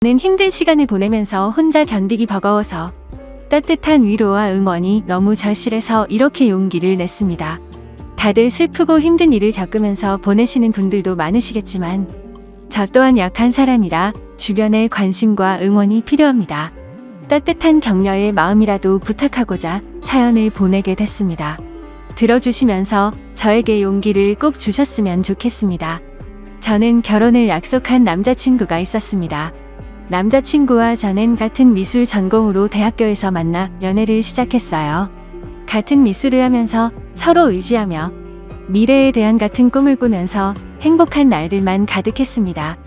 는 힘든 시간을 보내면서 혼자 견디기 버거워서 따뜻한 위로와 응원이 너무 절실해서 이렇게 용기를 냈습니다. 다들 슬프고 힘든 일을 겪으면서 보내시는 분들도 많으시겠지만 저 또한 약한 사람이라 주변의 관심과 응원이 필요합니다. 따뜻한 격려의 마음이라도 부탁하고자 사연을 보내게 됐습니다. 들어주시면서 저에게 용기를 꼭 주셨으면 좋겠습니다. 저는 결혼을 약속한 남자친구가 있었습니다. 남자친구와 저는 같은 미술 전공으로 대학교에서 만나 연애를 시작했어요. 같은 미술을 하면서 서로 의지하며 미래에 대한 같은 꿈을 꾸면서 행복한 날들만 가득했습니다.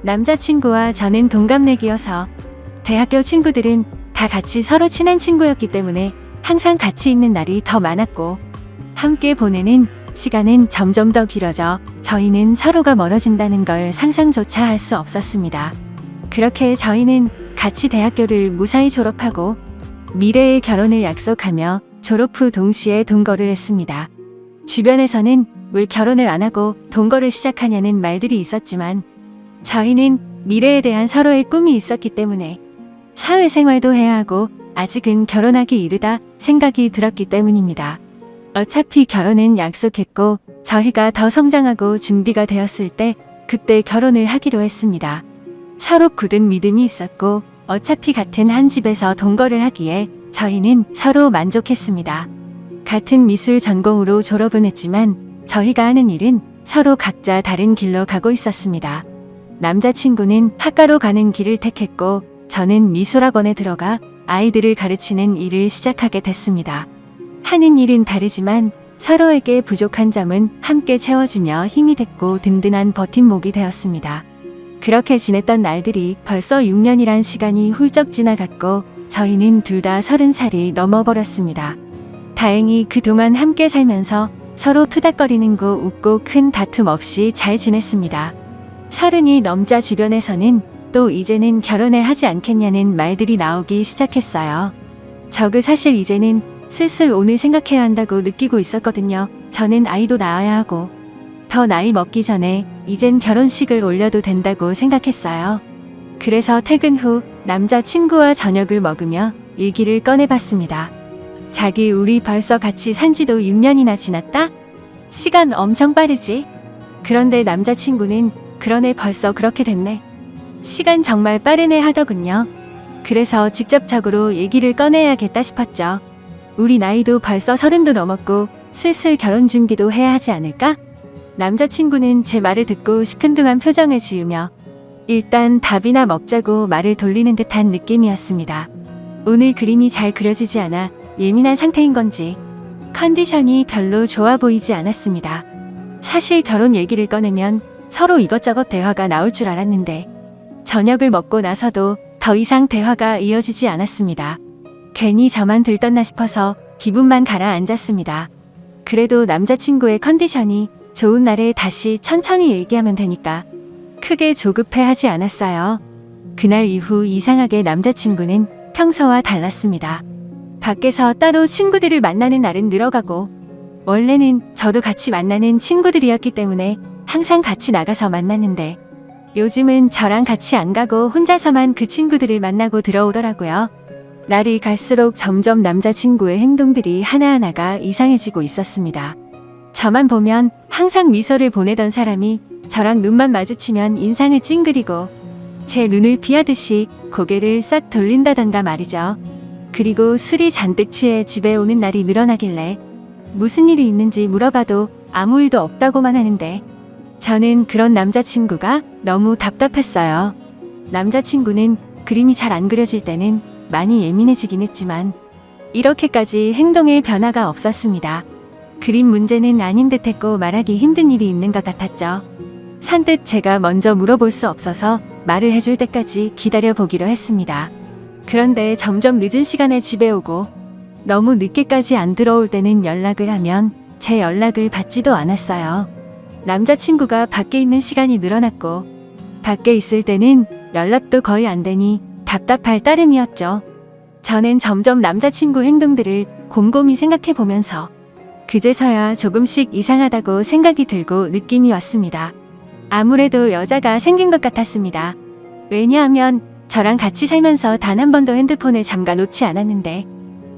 남자친구와 저는 동갑내기여서 대학교 친구들은 다 같이 서로 친한 친구였기 때문에 항상 같이 있는 날이 더 많았고 함께 보내는 시간은 점점 더 길어져 저희는 서로가 멀어진다는 걸 상상조차 할 수 없었습니다. 그렇게 저희는 같이 대학교를 무사히 졸업하고 미래의 결혼을 약속하며 졸업 후 동시에 동거를 했습니다. 주변에서는 왜 결혼을 안 하고 동거를 시작하냐는 말들이 있었지만 저희는 미래에 대한 서로의 꿈이 있었기 때문에 사회생활도 해야 하고 아직은 결혼하기 이르다 생각이 들었기 때문입니다. 어차피 결혼은 약속했고 저희가 더 성장하고 준비가 되었을 때 그때 결혼을 하기로 했습니다. 서로 굳은 믿음이 있었고 어차피 같은 한 집에서 동거를 하기에 저희는 서로 만족했습니다. 같은 미술 전공으로 졸업은 했지만 저희가 하는 일은 서로 각자 다른 길로 가고 있었습니다. 남자친구는 학과로 가는 길을 택했고 저는 미술학원에 들어가 아이들을 가르치는 일을 시작하게 됐습니다. 하는 일은 다르지만 서로에게 부족한 점은 함께 채워주며 힘이 됐고 든든한 버팀목이 되었습니다. 그렇게 지냈던 날들이 벌써 6년이란 시간이 훌쩍 지나갔고 저희는 둘 다 30살이 넘어버렸습니다. 다행히 그동안 함께 살면서 서로 투닥거리는 거 웃고 큰 다툼 없이 잘 지냈습니다. 30이 넘자 주변에서는 또 이제는 결혼을 하지 않겠냐는 말들이 나오기 시작했어요. 저그 사실 이제는 슬슬 오늘 생각해야 한다고 느끼고 있었거든요. 저는 아이도 낳아야 하고 더 나이 먹기 전에 이젠 결혼식을 올려도 된다고 생각했어요. 그래서 퇴근 후 남자친구와 저녁을 먹으며 얘기를 꺼내봤습니다. 자기 우리 벌써 같이 산지도 6년이나 지났다? 시간 엄청 빠르지? 그런데 남자친구는 그러네 벌써 그렇게 됐네. 시간 정말 빠르네 하더군요. 그래서 직접적으로 얘기를 꺼내야겠다 싶었죠. 우리 나이도 벌써 30도 넘었고 슬슬 결혼 준비도 해야 하지 않을까? 남자친구는 제 말을 듣고 시큰둥한 표정을 지으며 일단 밥이나 먹자고 말을 돌리는 듯한 느낌이었습니다. 오늘 그림이 잘 그려지지 않아 예민한 상태인 건지 컨디션이 별로 좋아 보이지 않았습니다. 사실 결혼 얘기를 꺼내면 서로 이것저것 대화가 나올 줄 알았는데 저녁을 먹고 나서도 더 이상 대화가 이어지지 않았습니다. 괜히 저만 들떴나 싶어서 기분만 가라앉았습니다. 그래도 남자친구의 컨디션이 좋은 날에 다시 천천히 얘기하면 되니까 크게 조급해하지 않았어요. 그날 이후 이상하게 남자친구는 평소와 달랐습니다. 밖에서 따로 친구들을 만나는 날은 늘어가고 원래는 저도 같이 만나는 친구들이었기 때문에 항상 같이 나가서 만났는데 요즘은 저랑 같이 안 가고 혼자서만 그 친구들을 만나고 들어오더라고요. 날이 갈수록 점점 남자친구의 행동들이 하나하나가 이상해지고 있었습니다. 저만 보면 항상 미소를 보내던 사람이 저랑 눈만 마주치면 인상을 찡그리고 제 눈을 피하듯이 고개를 싹 돌린다던가 말이죠. 그리고 술이 잔뜩 취해 집에 오는 날이 늘어나길래 무슨 일이 있는지 물어봐도 아무 일도 없다고만 하는데 저는 그런 남자친구가 너무 답답했어요. 남자친구는 그림이 잘 안 그려질 때는 많이 예민해지긴 했지만 이렇게까지 행동에 변화가 없었습니다. 그림 문제는 아닌 듯했고 말하기 힘든 일이 있는 것 같았죠. 선뜻 제가 먼저 물어볼 수 없어서 말을 해줄 때까지 기다려보기로 했습니다. 그런데 점점 늦은 시간에 집에 오고 너무 늦게까지 안 들어올 때는 연락을 하면 제 연락을 받지도 않았어요. 남자친구가 밖에 있는 시간이 늘어났고 밖에 있을 때는 연락도 거의 안 되니 답답할 따름이었죠. 저는 점점 남자친구 행동들을 곰곰이 생각해 보면서 그제서야 조금씩 이상하다고 생각이 들고 느낌이 왔습니다. 아무래도 여자가 생긴 것 같았습니다. 왜냐하면 저랑 같이 살면서 단 한 번도 핸드폰을 잠가 놓지 않았는데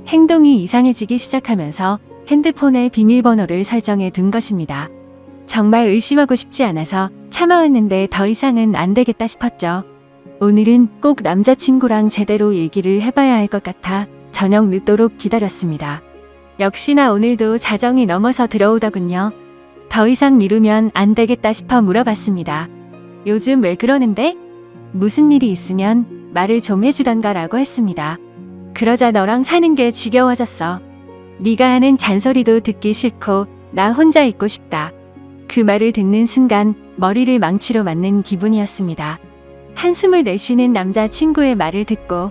행동이 이상해지기 시작하면서 핸드폰에 비밀번호를 설정해 둔 것입니다. 정말 의심하고 싶지 않아서 참아왔는데 더 이상은 안 되겠다 싶었죠. 오늘은 꼭 남자친구랑 제대로 얘기를 해봐야 할 것 같아 저녁 늦도록 기다렸습니다. 역시나 오늘도 자정이 넘어서 들어오더군요. 더 이상 미루면 안 되겠다 싶어 물어봤습니다. 요즘 왜 그러는데? 무슨 일이 있으면 말을 좀 해주던가 라고 했습니다. 그러자 너랑 사는 게 지겨워졌어. 네가 하는 잔소리도 듣기 싫고 나 혼자 있고 싶다. 그 말을 듣는 순간 머리를 망치로 맞는 기분이었습니다. 한숨을 내쉬는 남자친구의 말을 듣고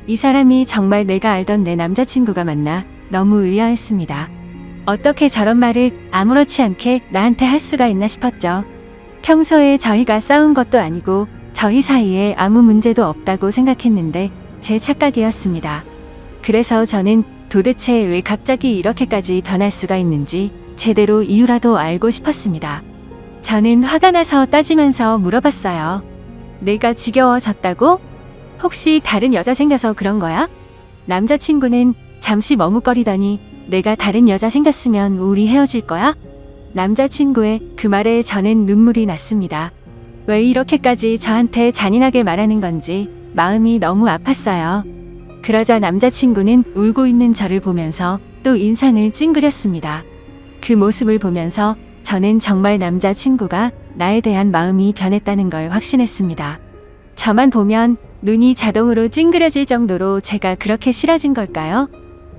이 사람이 정말 내가 알던 내 남자친구가 맞나 너무 의아했습니다. 어떻게 저런 말을 아무렇지 않게 나한테 할 수가 있나 싶었죠. 평소에 저희가 싸운 것도 아니고 저희 사이에 아무 문제도 없다고 생각했는데 제 착각이었습니다. 그래서 저는 도대체 왜 갑자기 이렇게까지 변할 수가 있는지 제대로 이유라도 알고 싶었습니다. 저는 화가 나서 따지면서 물어봤어요. 내가 지겨워졌다고? 혹시 다른 여자 생겨서 그런 거야? 남자친구는 잠시 머뭇거리더니 내가 다른 여자 생겼으면 우리 헤어질 거야? 남자친구의 그 말에 저는 눈물이 났습니다. 왜 이렇게까지 저한테 잔인하게 말하는 건지 마음이 너무 아팠어요. 그러자 남자친구는 울고 있는 저를 보면서 또 인상을 찡그렸습니다. 그 모습을 보면서 저는 정말 남자친구가 나에 대한 마음이 변했다는 걸 확신했습니다. 저만 보면 눈이 자동으로 찡그려질 정도로 제가 그렇게 싫어진 걸까요?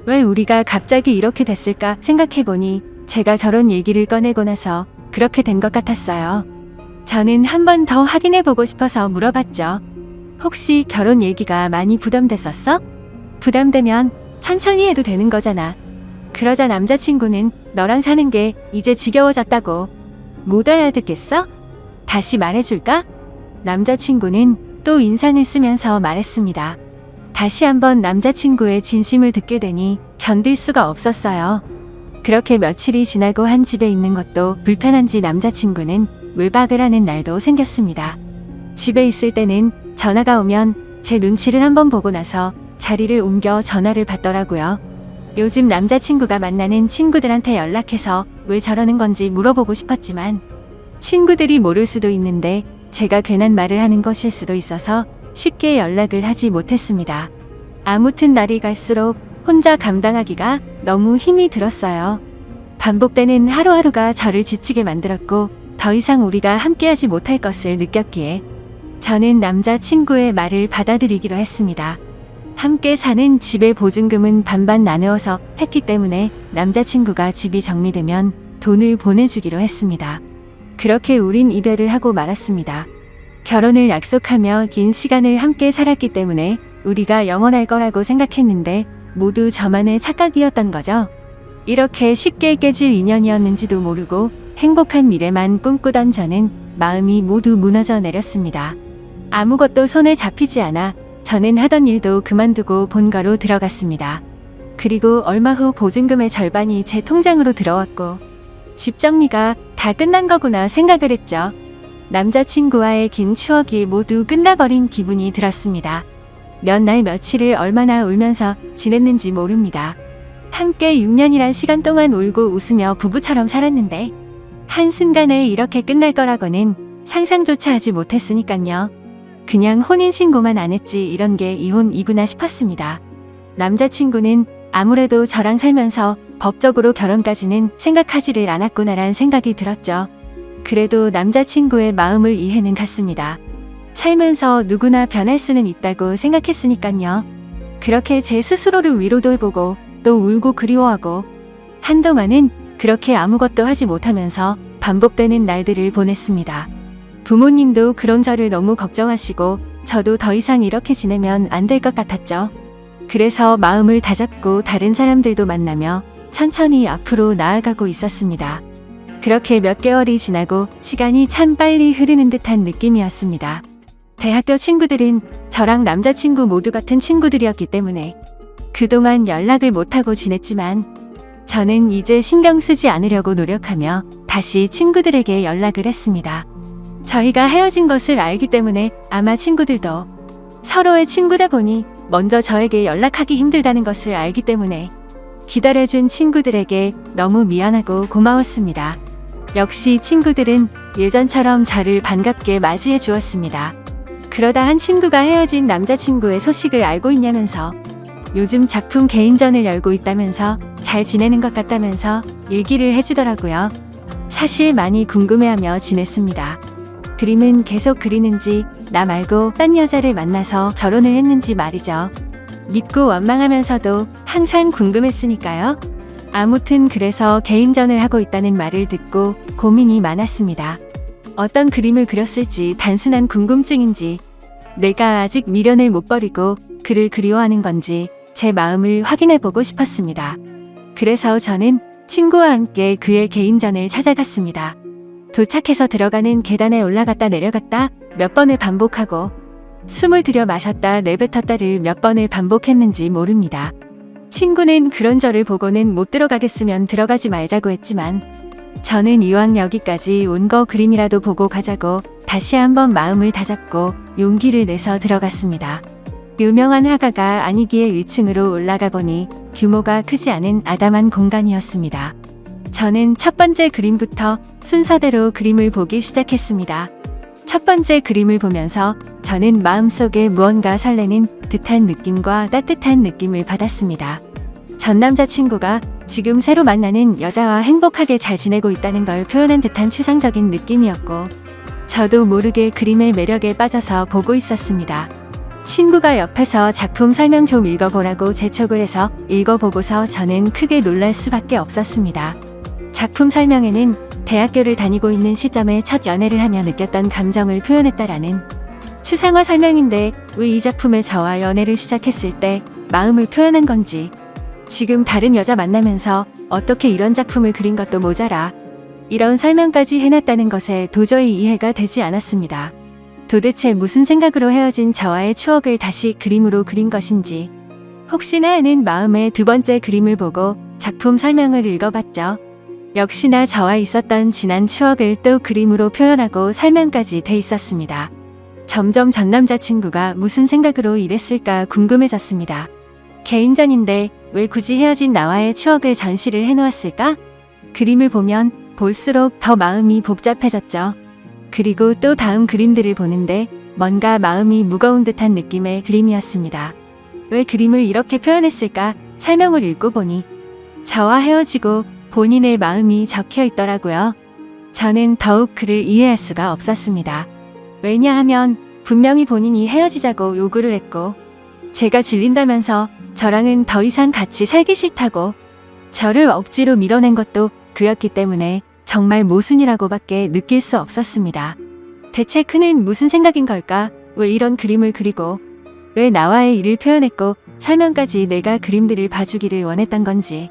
왜 우리가 갑자기 이렇게 됐을까 생각해보니 제가 결혼 얘기를 꺼내고 나서 그렇게 된 것 같았어요. 저는 한 번 더 확인해보고 싶어서 물어봤죠. 혹시 결혼 얘기가 많이 부담됐었어? 부담되면 천천히 해도 되는 거잖아. 그러자 남자친구는 너랑 사는 게 이제 지겨워졌다고. 못 알아듣겠어? 다시 말해줄까? 남자친구는 또 인상을 쓰면서 말했습니다. 다시 한번 남자친구의 진심을 듣게 되니 견딜 수가 없었어요. 그렇게 며칠이 지나고 한 집에 있는 것도 불편한지 남자친구는 외박을 하는 날도 생겼습니다. 집에 있을 때는 전화가 오면 제 눈치를 한번 보고 나서 자리를 옮겨 전화를 받더라고요. 요즘 남자친구가 만나는 친구들한테 연락해서 왜 저러는 건지 물어보고 싶었지만 친구들이 모를 수도 있는데 제가 괜한 말을 하는 것일 수도 있어서 쉽게 연락을 하지 못했습니다. 아무튼 날이 갈수록 혼자 감당하기가 너무 힘이 들었어요. 반복되는 하루하루가 저를 지치게 만들었고 더 이상 우리가 함께하지 못할 것을 느꼈기에 저는 남자친구의 말을 받아들이기로 했습니다. 함께 사는 집의 보증금은 반반 나누어서 했기 때문에 남자친구가 집이 정리되면 돈을 보내주기로 했습니다. 그렇게 우린 이별을 하고 말았습니다. 결혼을 약속하며 긴 시간을 함께 살았기 때문에 우리가 영원할 거라고 생각했는데 모두 저만의 착각이었던 거죠. 이렇게 쉽게 깨질 인연이었는지도 모르고 행복한 미래만 꿈꾸던 저는 마음이 모두 무너져 내렸습니다. 아무것도 손에 잡히지 않아 저는 하던 일도 그만두고 본가로 들어갔습니다. 그리고 얼마 후 보증금의 절반이 제 통장으로 들어왔고 집 정리가 다 끝난 거구나 생각을 했죠. 남자친구와의 긴 추억이 모두 끝나버린 기분이 들었습니다. 몇 날 며칠을 얼마나 울면서 지냈는지 모릅니다. 함께 6년이란 시간 동안 울고 웃으며 부부처럼 살았는데 한순간에 이렇게 끝날 거라고는 상상조차 하지 못했으니깐요. 그냥 혼인신고만 안 했지 이런 게 이혼이구나 싶었습니다. 남자친구는 아무래도 저랑 살면서 법적으로 결혼까지는 생각하지를 않았구나란 생각이 들었죠. 그래도 남자친구의 마음을 이해는 갔습니다. 살면서 누구나 변할 수는 있다고 생각했으니깐요. 그렇게 제 스스로를 위로도 해보고 또 울고 그리워하고 한동안은 그렇게 아무것도 하지 못하면서 반복되는 날들을 보냈습니다. 부모님도 그런 저를 너무 걱정하시고 저도 더 이상 이렇게 지내면 안 될 것 같았죠. 그래서 마음을 다잡고 다른 사람들도 만나며 천천히 앞으로 나아가고 있었습니다. 그렇게 몇 개월이 지나고 시간이 참 빨리 흐르는 듯한 느낌이었습니다. 대학교 친구들은 저랑 남자친구 모두 같은 친구들이었기 때문에 그동안 연락을 못하고 지냈지만 저는 이제 신경 쓰지 않으려고 노력하며 다시 친구들에게 연락을 했습니다. 저희가 헤어진 것을 알기 때문에 아마 친구들도 서로의 친구다 보니 먼저 저에게 연락하기 힘들다는 것을 알기 때문에 기다려준 친구들에게 너무 미안하고 고마웠습니다. 역시 친구들은 예전처럼 저를 반갑게 맞이해 주었습니다. 그러다 한 친구가 헤어진 남자친구의 소식을 알고 있냐면서 요즘 작품 개인전을 열고 있다면서 잘 지내는 것 같다면서 얘기를 해주더라고요. 사실 많이 궁금해하며 지냈습니다. 그림은 계속 그리는지 나 말고 딴 여자를 만나서 결혼을 했는지 말이죠. 믿고 원망하면서도 항상 궁금했으니까요. 아무튼 그래서 개인전을 하고 있다는 말을 듣고 고민이 많았습니다. 어떤 그림을 그렸을지 단순한 궁금증인지 내가 아직 미련을 못 버리고 그를 그리워하는 건지 제 마음을 확인해보고 싶었습니다. 그래서 저는 친구와 함께 그의 개인전을 찾아갔습니다. 도착해서 들어가는 계단에 올라갔다 내려갔다 몇 번을 반복하고 숨을 들여 마셨다 내뱉었다를 몇 번을 반복했는지 모릅니다. 친구는 그런 저를 보고는 못 들어가겠으면 들어가지 말자고 했지만 저는 이왕 여기까지 온 거 그림이라도 보고 가자고 다시 한번 마음을 다잡고 용기를 내서 들어갔습니다. 유명한 화가가 아니기에 위층으로 올라가 보니 규모가 크지 않은 아담한 공간이었습니다. 저는 첫 번째 그림부터 순서대로 그림을 보기 시작했습니다. 첫 번째 그림을 보면서 저는 마음속에 무언가 설레는 듯한 느낌과 따뜻한 느낌을 받았습니다. 전 남자친구가 지금 새로 만나는 여자와 행복하게 잘 지내고 있다는 걸 표현한 듯한 추상적인 느낌이었고 저도 모르게 그림의 매력에 빠져서 보고 있었습니다. 친구가 옆에서 작품 설명 좀 읽어보라고 재촉을 해서 읽어보고서 저는 크게 놀랄 수밖에 없었습니다. 작품 설명에는 대학교를 다니고 있는 시점에 첫 연애를 하며 느꼈던 감정을 표현했다라는 추상화 설명인데 왜 이 작품에 저와 연애를 시작했을 때 마음을 표현한 건지 지금 다른 여자 만나면서 어떻게 이런 작품을 그린 것도 모자라 이런 설명까지 해놨다는 것에 도저히 이해가 되지 않았습니다. 도대체 무슨 생각으로 헤어진 저와의 추억을 다시 그림으로 그린 것인지 혹시나 하는 마음에 두 번째 그림을 보고 작품 설명을 읽어봤죠. 역시나 저와 있었던 지난 추억을 또 그림으로 표현하고 설명까지 돼 있었습니다. 점점 전 남자친구가 무슨 생각으로 이랬을까 궁금해졌습니다. 개인전인데 왜 굳이 헤어진 나와의 추억을 전시를 해놓았을까? 그림을 보면 볼수록 더 마음이 복잡해졌죠. 그리고 또 다음 그림들을 보는데 뭔가 마음이 무거운 듯한 느낌의 그림이었습니다. 왜 그림을 이렇게 표현했을까? 설명을 읽고 보니 저와 헤어지고 본인의 마음이 적혀 있더라고요. 저는 더욱 그를 이해할 수가 없었습니다. 왜냐하면 분명히 본인이 헤어지자고 요구를 했고 제가 질린다면서 저랑은 더 이상 같이 살기 싫다고 저를 억지로 밀어낸 것도 그였기 때문에 정말 모순이라고밖에 느낄 수 없었습니다. 대체 그는 무슨 생각인 걸까? 왜 이런 그림을 그리고 왜 나와의 일을 표현했고 설명까지 내가 그림들을 봐주기를 원했던 건지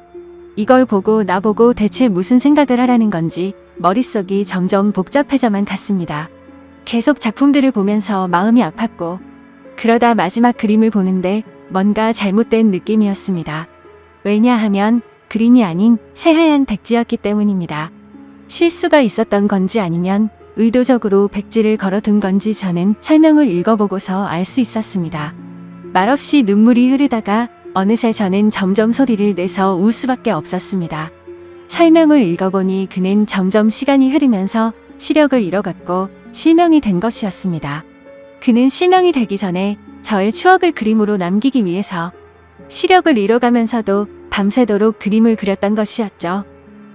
이걸 보고 나보고 대체 무슨 생각을 하라는 건지 머릿속이 점점 복잡해져만 갔습니다. 계속 작품들을 보면서 마음이 아팠고 그러다 마지막 그림을 보는데 뭔가 잘못된 느낌이었습니다. 왜냐하면 그림이 아닌 새하얀 백지였기 때문입니다. 실수가 있었던 건지 아니면 의도적으로 백지를 걸어둔 건지 저는 설명을 읽어보고서 알 수 있었습니다. 말없이 눈물이 흐르다가 어느새 저는 점점 소리를 내서 울 수밖에 없었습니다. 설명을 읽어보니 그는 점점 시간이 흐르면서 시력을 잃어갔고 실명이 된 것이었습니다. 그는 실명이 되기 전에 저의 추억을 그림으로 남기기 위해서 시력을 잃어가면서도 밤새도록 그림을 그렸던 것이었죠.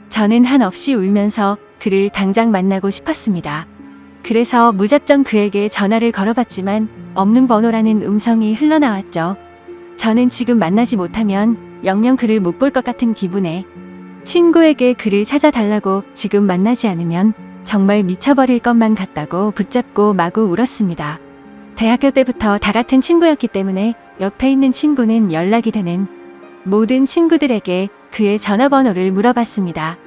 저는 한없이 울면서 그를 당장 만나고 싶었습니다. 그래서 무작정 그에게 전화를 걸어봤지만 없는 번호라는 음성이 흘러나왔죠. 저는 지금 만나지 못하면 영영 그를 못 볼 것 같은 기분에 친구에게 그를 찾아달라고 지금 만나지 않으면 정말 미쳐버릴 것만 같다고 붙잡고 마구 울었습니다. 대학교 때부터 다 같은 친구였기 때문에 옆에 있는 친구는 연락이 되는 모든 친구들에게 그의 전화번호를 물어봤습니다.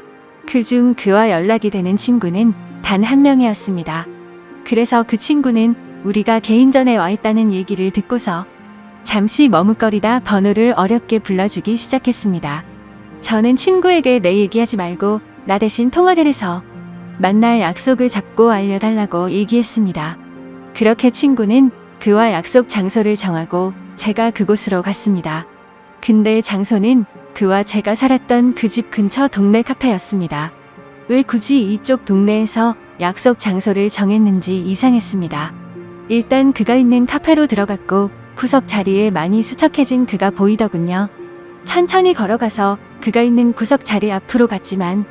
그중 그와 연락이 되는 친구는 단 한 명이었습니다. 그래서 그 친구는 우리가 개인전에 와 있다는 얘기를 듣고서 잠시 머뭇거리다 번호를 어렵게 불러주기 시작했습니다. 저는 친구에게 내 얘기하지 말고 나 대신 통화를 해서 만날 약속을 잡고 알려달라고 얘기했습니다. 그렇게 친구는 그와 약속 장소를 정하고 제가 그곳으로 갔습니다. 근데 장소는 그와 제가 살았던 그 집 근처 동네 카페였습니다. 왜 굳이 이쪽 동네에서 약속 장소를 정했는지 이상했습니다. 일단 그가 있는 카페로 들어갔고 구석 자리에 많이 수척해진 그가 보이더군요. 천천히 걸어가서 그가 있는 구석 자리 앞으로 갔지만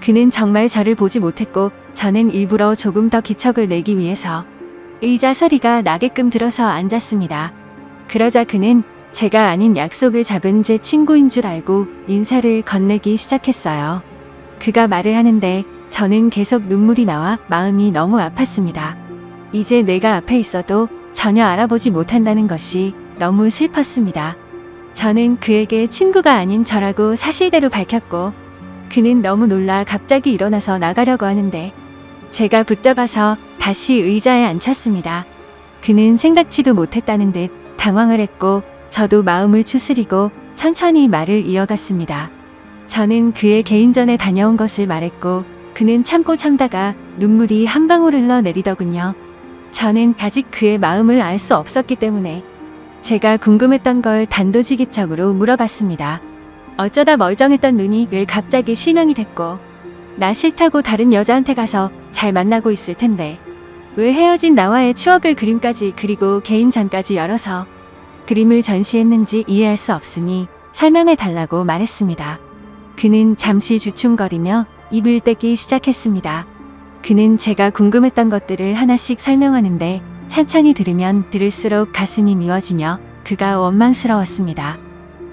그는 정말 저를 보지 못했고 저는 일부러 조금 더 기척을 내기 위해서 의자 소리가 나게끔 들어서 앉았습니다. 그러자 그는 제가 아닌 약속을 잡은 제 친구인 줄 알고 인사를 건네기 시작했어요. 그가 말을 하는데 저는 계속 눈물이 나와 마음이 너무 아팠습니다. 이제 내가 앞에 있어도 전혀 알아보지 못한다는 것이 너무 슬펐습니다. 저는 그에게 친구가 아닌 저라고 사실대로 밝혔고 그는 너무 놀라 갑자기 일어나서 나가려고 하는데 제가 붙잡아서 다시 의자에 앉혔습니다. 그는 생각지도 못했다는 듯 당황을 했고 저도 마음을 추스리고 천천히 말을 이어갔습니다. 저는 그의 개인전에 다녀온 것을 말했고 그는 참고 참다가 눈물이 한 방울 흘러내리더군요. 저는 아직 그의 마음을 알 수 없었기 때문에 제가 궁금했던 걸 단도직입적으로 물어봤습니다. 어쩌다 멀쩡했던 눈이 왜 갑자기 실명이 됐고 나 싫다고 다른 여자한테 가서 잘 만나고 있을 텐데 왜 헤어진 나와의 추억을 그림까지 그리고 개인전까지 열어서 그림을 전시했는지 이해할 수 없으니 설명해 달라고 말했습니다. 그는 잠시 주춤거리며 입을 떼기 시작했습니다. 그는 제가 궁금했던 것들을 하나씩 설명하는데 천천히 들으면 들을수록 가슴이 미워지며 그가 원망스러웠습니다.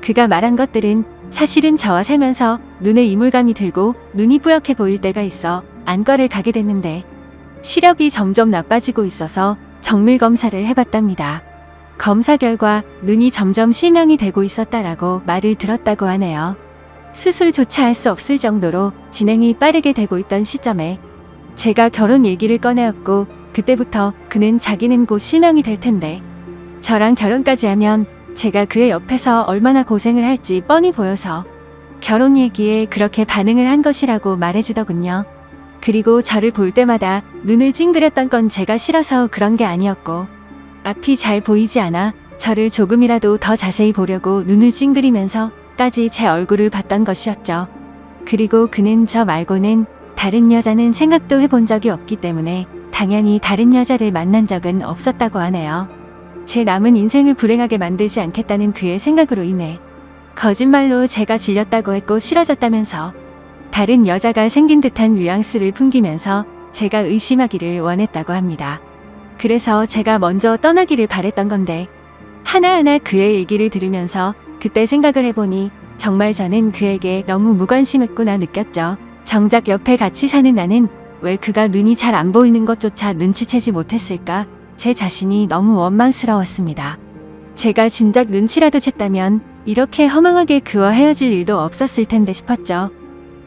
그가 말한 것들은 사실은 저와 살면서 눈에 이물감이 들고 눈이 뿌옇게 보일 때가 있어 안과를 가게 됐는데 시력이 점점 나빠지고 있어서 정밀 검사를 해봤답니다. 검사 결과 눈이 점점 실명이 되고 있었다라고 말을 들었다고 하네요. 수술조차 할 수 없을 정도로 진행이 빠르게 되고 있던 시점에 제가 결혼 얘기를 꺼내었고 그때부터 그는 자기는 곧 실명이 될 텐데 저랑 결혼까지 하면 제가 그의 옆에서 얼마나 고생을 할지 뻔히 보여서 결혼 얘기에 그렇게 반응을 한 것이라고 말해주더군요. 그리고 저를 볼 때마다 눈을 찡그렸던 건 제가 싫어서 그런 게 아니었고 앞이 잘 보이지 않아 저를 조금이라도 더 자세히 보려고 눈을 찡그리면서까지 제 얼굴을 봤던 것이었죠. 그리고 그는 저 말고는 다른 여자는 생각도 해본 적이 없기 때문에 당연히 다른 여자를 만난 적은 없었다고 하네요. 제 남은 인생을 불행하게 만들지 않겠다는 그의 생각으로 인해 거짓말로 제가 질렸다고 했고 싫어졌다면서 다른 여자가 생긴 듯한 뉘앙스를 풍기면서 제가 의심하기를 원했다고 합니다. 그래서 제가 먼저 떠나기를 바랬던 건데 하나하나 그의 얘기를 들으면서 그때 생각을 해보니 정말 저는 그에게 너무 무관심했구나 느꼈죠. 정작 옆에 같이 사는 나는 왜 그가 눈이 잘 안 보이는 것조차 눈치채지 못했을까? 제 자신이 너무 원망스러웠습니다. 제가 진작 눈치라도 챘다면 이렇게 허망하게 그와 헤어질 일도 없었을 텐데 싶었죠.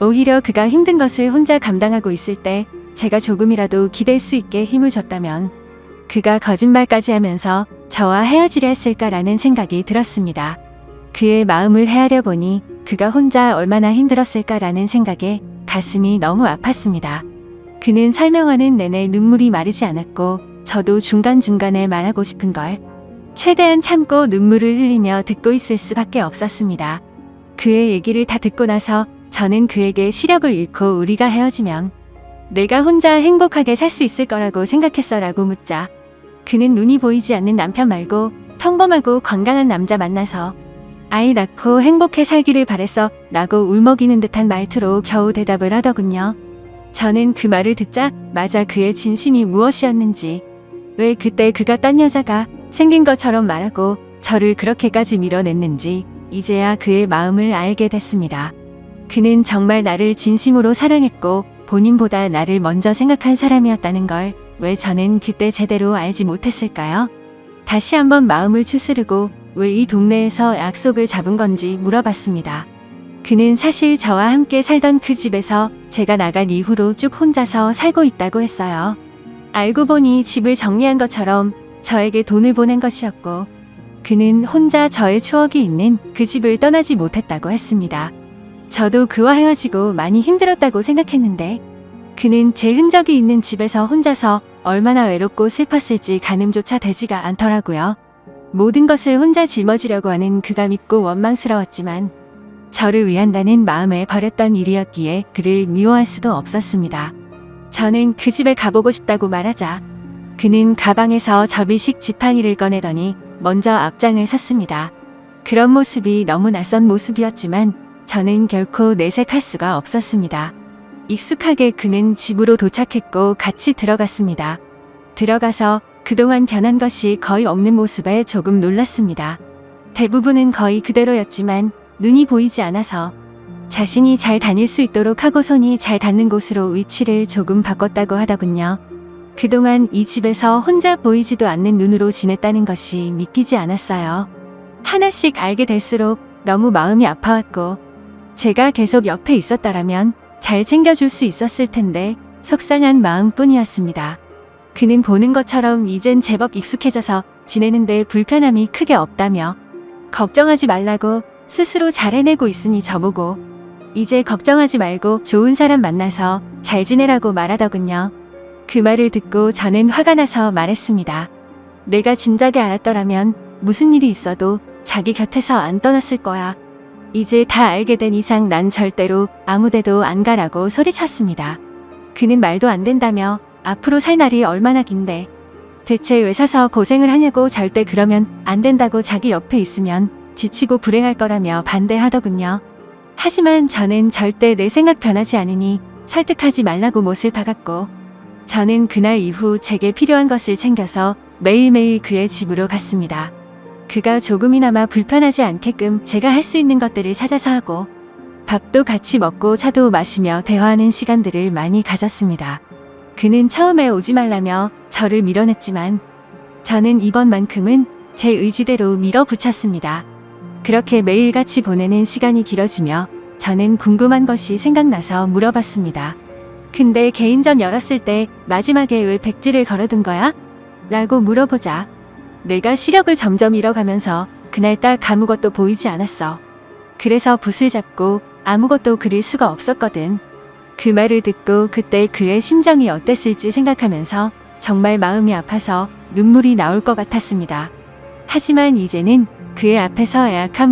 오히려 그가 힘든 것을 혼자 감당하고 있을 때 제가 조금이라도 기댈 수 있게 힘을 줬다면 그가 거짓말까지 하면서 저와 헤어지려 했을까라는 생각이 들었습니다. 그의 마음을 헤아려 보니 그가 혼자 얼마나 힘들었을까라는 생각에 가슴이 너무 아팠습니다. 그는 설명하는 내내 눈물이 마르지 않았고 저도 중간중간에 말하고 싶은 걸 최대한 참고 눈물을 흘리며 듣고 있을 수밖에 없었습니다. 그의 얘기를 다 듣고 나서 저는 그에게 시력을 잃고 우리가 헤어지면 내가 혼자 행복하게 살 수 있을 거라고 생각했어 라고 묻자 그는 눈이 보이지 않는 남편 말고 평범하고 건강한 남자 만나서 아이 낳고 행복해 살기를 바랬어 라고 울먹이는 듯한 말투로 겨우 대답을 하더군요. 저는 그 말을 듣자 맞아 그의 진심이 무엇이었는지 왜 그때 그가 딴 여자가 생긴 것처럼 말하고 저를 그렇게까지 밀어냈는지 이제야 그의 마음을 알게 됐습니다. 그는 정말 나를 진심으로 사랑했고 본인보다 나를 먼저 생각한 사람이었다는 걸 왜 저는 그때 제대로 알지 못했을까요? 다시 한번 마음을 추스르고 왜 이 동네에서 약속을 잡은 건지 물어봤습니다. 그는 사실 저와 함께 살던 그 집에서 제가 나간 이후로 쭉 혼자서 살고 있다고 했어요. 알고 보니 집을 정리한 것처럼 저에게 돈을 보낸 것이었고 그는 혼자 저의 추억이 있는 그 집을 떠나지 못했다고 했습니다. 저도 그와 헤어지고 많이 힘들었다고 생각했는데 그는 제 흔적이 있는 집에서 혼자서 얼마나 외롭고 슬펐을지 가늠조차 되지가 않더라고요. 모든 것을 혼자 짊어지려고 하는 그가 밉고 원망스러웠지만 저를 위한다는 마음에 버렸던 일이었기에 그를 미워할 수도 없었습니다. 저는 그 집에 가보고 싶다고 말하자 그는 가방에서 접이식 지팡이를 꺼내더니 먼저 앞장을 섰습니다. 그런 모습이 너무 낯선 모습이었지만 저는 결코 내색할 수가 없었습니다. 익숙하게 그는 집으로 도착했고 같이 들어갔습니다. 들어가서 그동안 변한 것이 거의 없는 모습에 조금 놀랐습니다. 대부분은 거의 그대로였지만 눈이 보이지 않아서 자신이 잘 다닐 수 있도록 하고 손이 잘 닿는 곳으로 위치를 조금 바꿨다고 하더군요. 그동안 이 집에서 혼자 보이지도 않는 눈으로 지냈다는 것이 믿기지 않았어요. 하나씩 알게 될수록 너무 마음이 아파왔고 제가 계속 옆에 있었더라면 잘 챙겨줄 수 있었을 텐데 속상한 마음뿐이었습니다. 그는 보는 것처럼 이젠 제법 익숙해져서 지내는데 불편함이 크게 없다며 걱정하지 말라고 스스로 잘 해내고 있으니 저보고 이제 걱정하지 말고 좋은 사람 만나서 잘 지내라고 말하더군요. 그 말을 듣고 저는 화가 나서 말했습니다. 내가 진작에 알았더라면 무슨 일이 있어도 자기 곁에서 안 떠났을 거야. 이제 다 알게 된 이상 난 절대로 아무데도 안 가라고 소리쳤습니다. 그는 말도 안 된다며 앞으로 살 날이 얼마나 긴데 대체 왜 사서 고생을 하냐고 절대 그러면 안 된다고 자기 옆에 있으면 지치고 불행할 거라며 반대하더군요. 하지만 저는 절대 내 생각 변하지 않으니 설득하지 말라고 못을 박았고 저는 그날 이후 제게 필요한 것을 챙겨서 매일매일 그의 집으로 갔습니다. 그가 조금이나마 불편하지 않게끔 제가 할 수 있는 것들을 찾아서 하고 밥도 같이 먹고 차도 마시며 대화하는 시간들을 많이 가졌습니다. 그는 처음에 오지 말라며 저를 밀어냈지만 저는 이번만큼은 제 의지대로 밀어붙였습니다. 그렇게 매일같이 보내는 시간이 길어지며 저는 궁금한 것이 생각나서 물어봤습니다. 근데 개인전 열었을 때 마지막에 왜 백지를 걸어둔 거야? 라고 물어보자 내가 시력을 점점 잃어가면서 그날따라 아무것도 보이지 않았어. 그래서 붓을 잡고 아무것도 그릴 수가 없었거든. 그 말을 듣고 그때 그의 심정이 어땠을지 생각하면서 정말 마음이 아파서 눈물이 나올 것 같았습니다. 하지만 이제는 그의 앞에서 애악한